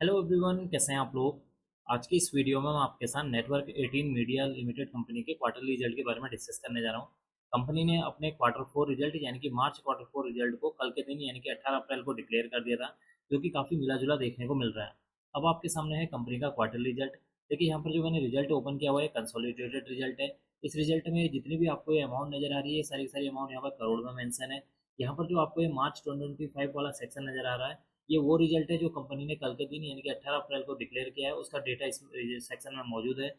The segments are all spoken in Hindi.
हेलो एवरीवन, कैसे हैं आप लोग। आज की इस वीडियो में मैं आपके साथ नेटवर्क 18 मीडिया लिमिटेड कंपनी के क्वार्टरली रिजल्ट के बारे में डिस्कस करने जा रहा हूं। कंपनी ने अपने क्वार्टर फोर रिजल्ट यानी कि मार्च क्वार्टर फोर रिजल्ट को कल के दिन यानी कि 18 अप्रैल को डिक्लेयर कर दिया था, जो कि काफ़ी मिला जुला देखने को मिल रहा है। अब आपके सामने है कंपनी का क्वार्टरली रिजल्ट। देखिए यहाँ पर जो मैंने रिजल्ट ओपन किया हुआ है कंसोलिडेटेड रिजल्ट है। इस रिजल्ट में जितनी भी आपको ये अमाउंट नजर आ रही है, सारी की सारी अमाउंट यहाँ पर करोड़ में मेंशन है। यहाँ पर जो आपको ये मार्च 2025 वाला सेक्शन नजर आ रहा है, ये वो रिजल्ट है जो कंपनी ने कल के दिन यानी कि 18 अप्रैल को डिक्लेयर किया है। उसका डेटा इस सेक्शन में मौजूद है।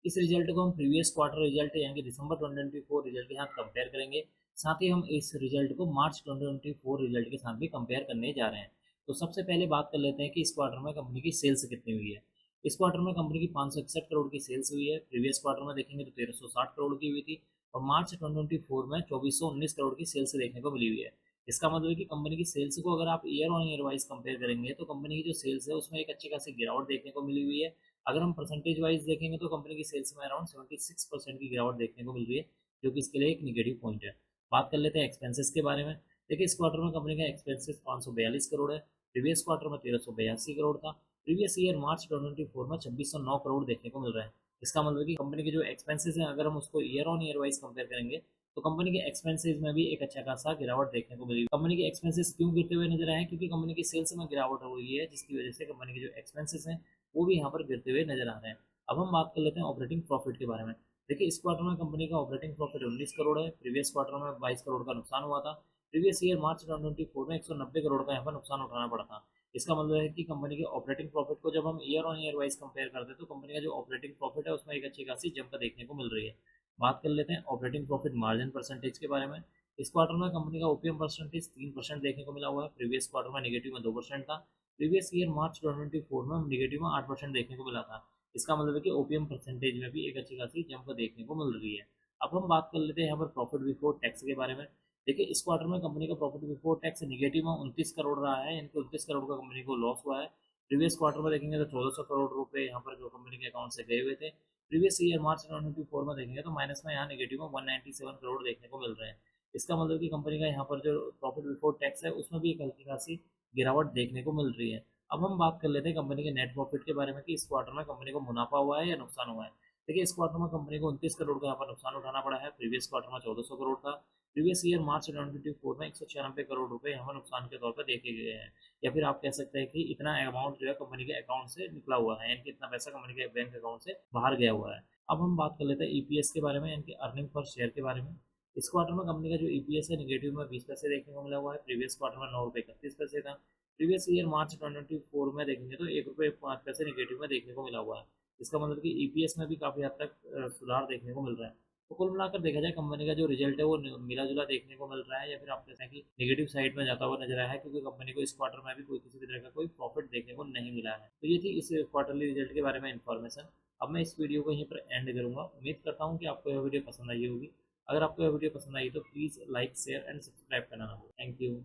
इस रिजल्ट को हम प्रीवियस क्वार्टर रिजल्ट यानी कि दिसंबर 2024 रिजल्ट के साथ कंपेयर करेंगे। साथ ही हम इस रिजल्ट को मार्च 2024 रिजल्ट के साथ भी कंपेयर करने जा रहे हैं। तो सबसे पहले बात कर लेते हैं कि इस क्वार्टर में कंपनी की सेल्स कितनी हुई है। इस क्वार्टर में कंपनी की 561 करोड़ की सेल्स हुई है। प्रीवियस क्वार्टर में देखेंगे तो 1360 करोड़ की हुई थी। और मार्च 2024 में 2419 करोड़ की सेल्स देखने को मिली हुई है। इसका मतलब है कि कंपनी की सेल्स को अगर आप year on year wise compare करेंगे तो कंपनी की जो सेल्स है उसमें एक अच्छी खासी गिरावट देखने को मिली हुई है। अगर हम परसेंटेज वाइज देखेंगे तो कंपनी की सेल्स में अराउंड 76% की गिरावट देखने को मिल रही है, जो कि इसके लिए एक निगेटिव पॉइंट है। बात कर लेते हैं एक्सपेंसेस के बारे में। देखिए इस क्वार्टर में कंपनी का एक्सपेंसेस 542 करोड़ है। प्रीवियस क्वार्टर में 1382 करोड़ था। प्रीवियस ईयर मार्च 2024 में 2609 करोड़ देखने को मिल रहा है। इसका मतलब है कि कंपनी के जो एक्सपेंसेस हैं अगर हम उसको year on year wise compare करेंगे तो कंपनी के एक्सपेंसेस में भी एक अच्छा खासा गिरावट देखने को मिली। कंपनी के एक्सपेंसेस क्यों गिरते हुए नजर आए, क्योंकि कंपनी की सेल्स में गिरावट हो रही है, जिसकी वजह से कंपनी के जो एक्सपेंसेस हैं वो भी यहाँ पर गिरते हुए नजर आ रहे हैं। अब हम बात कर लेते हैं ऑपरेटिंग प्रॉफिट के बारे में। देखिए इस क्वार्टर में कंपनी का ऑपरेटिंग प्रॉफिट 19 करोड़ है। प्रीवियस क्वार्टर में 22 करोड़ का नुकसान हुआ था। प्रीवियस ईयर मार्च 2024 में 190 करोड़ का यहाँ पर नुकसान उठाना पड़ा था। इसका मतलब है कि कंपनी के ऑपरेटिंग प्रॉफिट को जब हम year on year wise compare करते हैं तो कंपनी का जो ऑपरेटिंग प्रॉफिट है उसमें एक अच्छी खासी जंप देखने को मिल रही है। बात कर लेते हैं ऑपरेटिंग प्रॉफिट मार्जिन परसेंटेज के बारे में। इस क्वार्टर में कंपनी का ओपीएम परसेंटेज 3% देखने को मिला हुआ है। प्रीवियस क्वार्टर में निगेटिव में 2% था। प्रीवियस ईयर मार्च 2024 में निगेटिव में 8% देखने को मिला था। इसका मतलब है कि ओपीएम परसेंटेज में भी एक अच्छी खासी जंप देखने को मिल रही है। अब हम बात कर लेते हैं यहाँ पर प्रॉफिट बिफोर टैक्स के बारे में। देखिए इस क्वार्टर में कंपनी का प्रॉफिट बिफोर टैक्स निगेटिव में 29 करोड़ रहा है, यानी कि 29 करोड़ का कंपनी को लॉस हुआ है। प्रीवियस क्वार्टर में देखेंगे तो 1400 करोड़ रुपए यहाँ पर जो कंपनी के अकाउंट से गए हुए थे। प्रीवियस ईयर मार्च 2024 में देखेंगे तो माइनस में यहाँ नेगेटिव में 197 करोड़ देखने को मिल रहे हैं। इसका मतलब कि कंपनी का यहाँ पर जो प्रॉफिट बिफोर टैक्स है उसमें भी एक हल्की खासी गिरावट देखने को मिल रही है। अब हम बात कर लेते हैं कंपनी के नेट प्रॉफिट के बारे में कि इस क्वार्टर में कंपनी को मुनाफा हुआ है या नुकसान हुआ है। देखिए इस क्वार्टर में कंपनी को 29 करोड़ का यहाँ पर नुकसान उठाना पड़ा है। प्रीवियस क्वार्टर में 1400 करोड़ था। प्रीवियस ईयर मार्च 2024 में 196 करोड़ रुपए यहाँ नुकसान के तौर पर देखे गए हैं। या फिर आप कह सकते हैं कि इतना अमाउंट जो है कंपनी के अकाउंट से निकला हुआ है, यानी कि इतना पैसा कंपनी के बैंक अकाउंट से बाहर गया हुआ है। अब हम बात कर लेते हैं ईपीएस के बारे में, यानी कि अर्निंग पर शेयर के बारे में। इस क्वार्टर में कंपनी का जो ईपीएस है निगेटिव में 20 पैसे देखने को मिला हुआ है। प्रीवियस क्वार्टर में 9 रुपये 31 पैसे था। प्रीवियस ईयर मार्च 2024 में देखेंगे तो 1 रुपये 5 पैसे निगेटिव में देखने को मिला हुआ है। इसका मतलब कि ईपीएस में भी काफ़ी हद तक सुधार देखने को मिल रहा है। तो कुल मिलाकर देखा जाए कंपनी का जो रिजल्ट है वो मिला जुला देखने को मिल रहा है, या फिर आप कहते हैं कि नेगेटिव साइड में जाता हुआ नजर आया है, क्योंकि कंपनी को इस क्वार्टर में भी कोई किसी भी तरह का कोई प्रॉफिट देखने को नहीं मिला है। तो ये थी इस क्वार्टरली रिजल्ट के बारे में इन्फॉर्मेशन। अब मैं इस वीडियो को यहीं पर एंड करूंगा। उम्मीद करता हूँ कि आपको यह वीडियो पसंद आई होगी। अगर आपको यह वीडियो पसंद आई तो please like share and subscribe करना ना भूलें। Thank you.